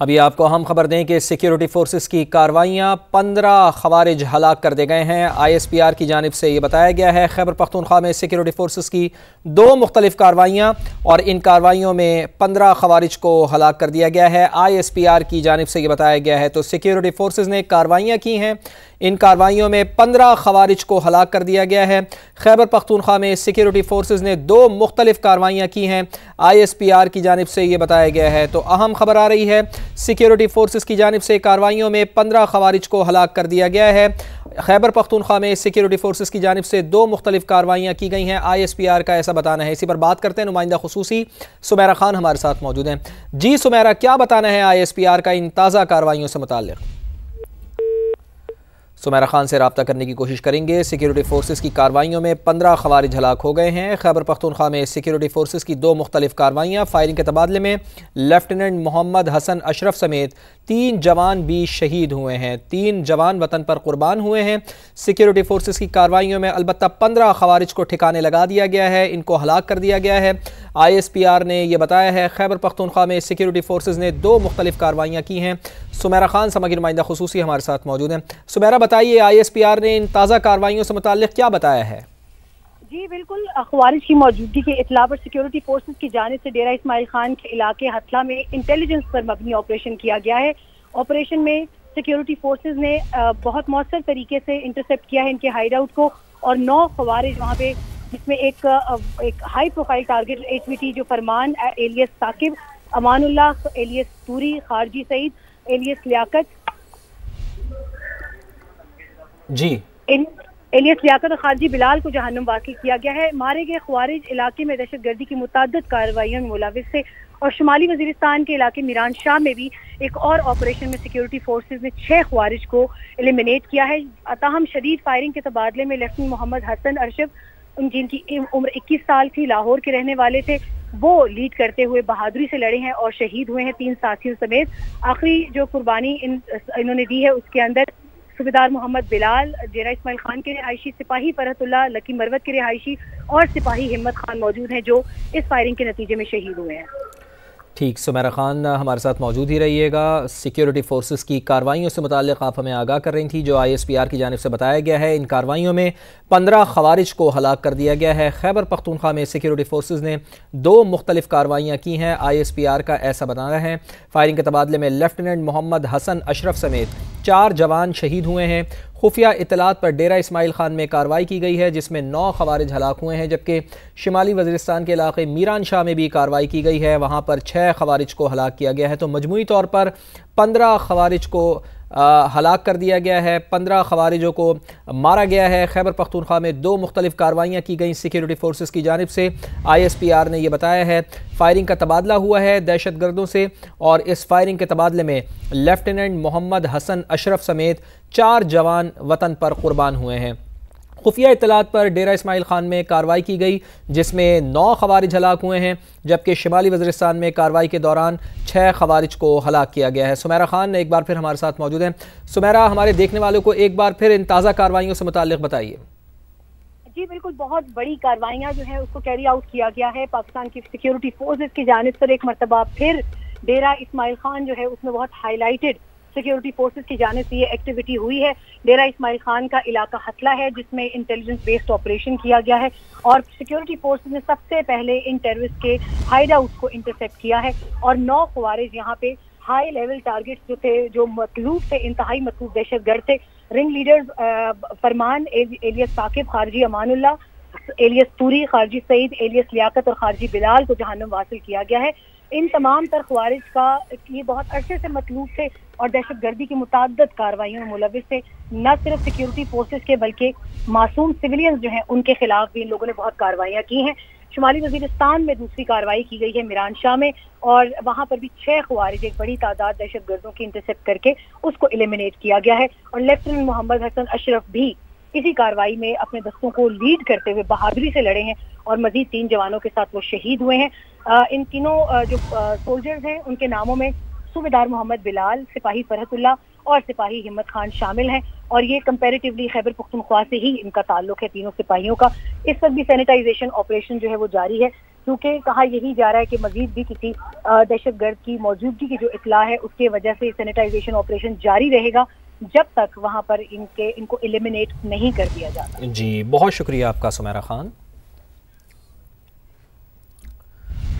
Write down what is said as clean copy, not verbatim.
अभी आपको हम खबर दें कि सिक्योरिटी फोर्सेस की कार्रवाइयाँ 15 खवारिज हलाक कर दे गए हैं। ISPR की जानिब से ये बताया गया है। खैबर पख्तूनख्वा में सिक्योरिटी फोर्सेस की 2 मुख्तलिफ कार्रवाइयाँ और इन कार्रवाइयों में 15 खवारिज को हलाक कर दिया गया है। ISPR की जानिब से ये बताया गया है। तो सिक्योरिटी फोर्सेस ने कार्रवाइयाँ की हैं। इन कार्रवाइयों में 15 खवारिज को हलाक कर दिया गया है। खैबर पख्तूनख्वा में सिक्योरिटी फोर्सेस ने 2 मुख्तलिफ कार्रवाइयाँ की हैं। ISPR की जानिब से ये बताया गया है। तो अहम खबर आ रही है, सिक्योरिटी फोर्सेस की जानिब से कार्रवाइयों में 15 खवारिज को हलाक कर दिया गया है। खैबर पख्तूनख्वा में सिक्योरिटी फोर्सेस की जानिब से 2 मुख्तलिफ कार्रवाइयाँ की गई हैं। ISPR का ऐसा बताना है। इसी पर बात करते हैं। नुमाइंदा खुसूसी सुमेरा खान हमारे साथ मौजूद हैं। जी सुमेरा, क्या बताना है ISPR का इन ताज़ा कार्रवाइयों से मुताल्लिक़? सुमेरा खान से रब्ता करने की कोशिश करेंगे। सिक्योरिटी फोर्सेस की कार्रवाइयों में 15 खवारिज हलाक हो गए हैं। खैबर पख्तूनख्वा में सिक्योरिटी फोर्सेस की 2 मुख्तलिफ कार्रवाइयाँ। फायरिंग के तबादले में लेफ्टिनेंट मोहम्मद हसन अशरफ समेत 3 जवान भी शहीद हुए हैं। 3 जवान वतन पर कुर्बान हुए हैं। सिक्योरिटी फोर्सेस की कार्रवाइयों में अलबत्ता 15 खवारिज को ठिकाने लगा दिया गया है, इनको हलाक कर दिया गया है। ISPR ने यह बताया है। खैबर पख्तूनख्वा में सिक्योरिटी फोर्सेस ने 2 मुख्तलिफ कार्रवाइयाँ की हैं। सुमेरा खान समग्र नुमाइंदा खुसूसी हमारे साथ मौजूद हैं। सुमेरा, बताइए ISPR ने इन ताज़ा कार्रवाइयों से मुताल्लिक़ क्या बताया है? जी बिल्कुल, खवारिज की मौजूदगी के इत्तला पर सिक्योरिटी फोर्सेस की जानिब से डेरा इस्माइल खान के इलाके हथला में इंटेलिजेंस पर मबनी ऑपरेशन किया गया है। ऑपरेशन में सिक्योरिटी फोर्सेस ने बहुत मौसर तरीके से इंटरसेप्ट किया है इनके हाइड आउट को और 9 खवारिज वहाँ पे, जिसमें एक हाई प्रोफाइल टारगेट HVT जो फरमान एलियस साकिब, अमानुल्लाह एलियस तूरी, खारजी सईद एलियस लियाकत जी एलियस लियाकत और खारजी बिलाल को जहन्नुम वाकिल किया गया है। मारे गए खवारिज इलाके में दहशतगर्दी की मुतअद्दिद कार्रवाइयों में मुलविस थे और शुमाली वजीरिस्तान के इलाके मीरान शाह में भी एक और ऑपरेशन में सिक्योरिटी फोर्सेज ने 6 खवारिज को एलिमिनेट किया है। ताहम शदीद फायरिंग के तबादले में लेफ्टिनेंट मोहम्मद हसन अरशफ, जिनकी उम्र 21 साल थी, लाहौर के रहने वाले थे, वो लीड करते हुए बहादुरी से लड़े हैं और शहीद हुए हैं 3 साथियों समेत। आखिरी जो कुर्बानी इन्होंने दी है उसके अंदर सूबेदार मोहम्मद बिलाल डेरा इस्माइल खान के रिहायशी, सिपाही फरहतुल्लाह लकी मरवत के रिहायशी और सिपाही हिम्मत खान मौजूद हैं जो इस फायरिंग के नतीजे में शहीद हुए हैं। ठीक, सुमेरा खान हमारे साथ मौजूद ही रहिएगा। सिक्योरिटी फोर्सेस की कार्रवाइयों से मुताल्लिक़ आप हमें आगाह कर रही थी, जो ISPR की जानिब से बताया गया है। इन कार्रवाइयों में 15 खवारिज को हलाक कर दिया गया है। खैबर पख्तूनख्वा में सिक्योरिटी फोर्सेस ने 2 मुख्तलिफ कार्रवाइयाँ की हैं। ISPR का ऐसा बताना है। फायरिंग के तबादले में लेफ्टिनेंट मोहम्मद हसन अशरफ समेत 4 जवान शहीद हुए हैं। खुफिया इत्तलात पर डेरा इस्माइल खान में कार्रवाई की गई है, जिसमें 9 खवारिज हलाक हुए हैं, जबकि शिमाली वज़ीरिस्तान के इलाके मीरान शाह में भी कार्रवाई की गई है। वहाँ पर 6 खवारिज को हलाक किया गया है। तो मजमूई तौर पर 15 खवारिज को हलाक कर दिया गया है, 15 खवारिजों को मारा गया है। खैबर पख्तूनख्वा में 2 मुख्तलिफ कार्रवाइयाँ की गई सिक्योरिटी फोर्सेस की जानिब से। ISPR ने यह बताया है। फायरिंग का तबादला हुआ है दहशत गर्दों से और इस फायरिंग के तबादले में लेफ्टिनेंट मोहम्मद हसन अशरफ समेत 4 जवान वतन पर कुर्बान हुए हैं। खुफिया इत्तलात पर डेरा इस्माइल खान में कार्रवाई की गई, जिसमें 9 खवारिज हलाक हुए हैं, जबकि शिमाली वज़ीरिस्तान में कार्रवाई के दौरान 6 खवारिज को हलाक किया गया है। सुमेरा खान एक बार फिर हमारे साथ मौजूद हैं। सुमेरा, हमारे देखने वालों को एक बार फिर इन ताज़ा कार्रवाइयों से मुताल्लिक़ बताइए। जी बिल्कुल, बहुत बड़ी कार्रवाइयाँ जो है उसको कैरी आउट किया गया है। पाकिस्तान की सिक्योरिटी फोर्सेज की जानिब पर एक मरतबा फिर डेरा इस्माइल खान जो है उसमें बहुत हाईलाइटेड सिक्योरिटी फोर्सेज की जानिब से ये एक्टिविटी हुई है। डेरा इस्माइल खान का इलाका हथला है, जिसमें इंटेलिजेंस बेस्ड ऑपरेशन किया गया है और सिक्योरिटी फोर्सेज ने सबसे पहले इन टेररिस्ट के हाइड आउट को इंटरसेप्ट किया है और 9 खवारिज यहाँ पे हाई लेवल टारगेट्स जो थे, जो मतलूब थे, इंतहाई मतलूब दहशतगर्द थे। Ring leaders Farman alias Saqib, खारजी अमानुल्लाह, एलियस तूरी, खारजी सईद, एलियस लियाकत और खारजी बिलाल को जहन्नुम वासिल किया गया है। इन तमाम तर खवारिज का ये बहुत अरसे से मतलूब थे और दहशतगर्दी की मुतअद्दिद कार्रवाइयों में मुलविस थे। न सिर्फ सिक्योरिटी फोर्सेज के बल्कि मासूम सिविलियंस जो हैं उनके खिलाफ भी इन लोगों ने बहुत कार्रवाइयाँ की हैं। शुमाली वजीरिस्तान में दूसरी कार्रवाई की गई है मीरान शाह में और वहाँ पर भी 6 खवारिज, एक बड़ी तादाद दहशतगर्दों की इंटरसेप्ट करके उसको एलिमिनेट किया गया है और लेफ्टिनेंट मोहम्मद हसन अशरफ भी इसी कार्रवाई में अपने दस्तों को लीड करते हुए बहादुरी से लड़े हैं और मजीद 3 जवानों के साथ वो शहीद हुए हैं। इन तीनों जो सोल्जर्स हैं उनके नामों में सूबेदार मोहम्मद बिलाल, सिपाही फरहतुल्लाह और सिपाही हिम्मत खान शामिल हैं और ये कंपैरेटिवली खैबर पख्तूनख्वा से ही इनका ताल्लुक है, तीनों सिपाहियों का। इस वक्त भी सैनिटाइजेशन ऑपरेशन जो है वो जारी है। क्योंकि कहा यही जा रहा है कि मजीद भी किसी दहशतगर्द की मौजूदगी की जो इत्ला है उसके वजह से सैनिटाइजेशन ऑपरेशन जारी रहेगा जब तक वहां पर इनको एलिमिनेट नहीं कर दिया जाता। जी बहुत शुक्रिया आपका सुमेरा खान।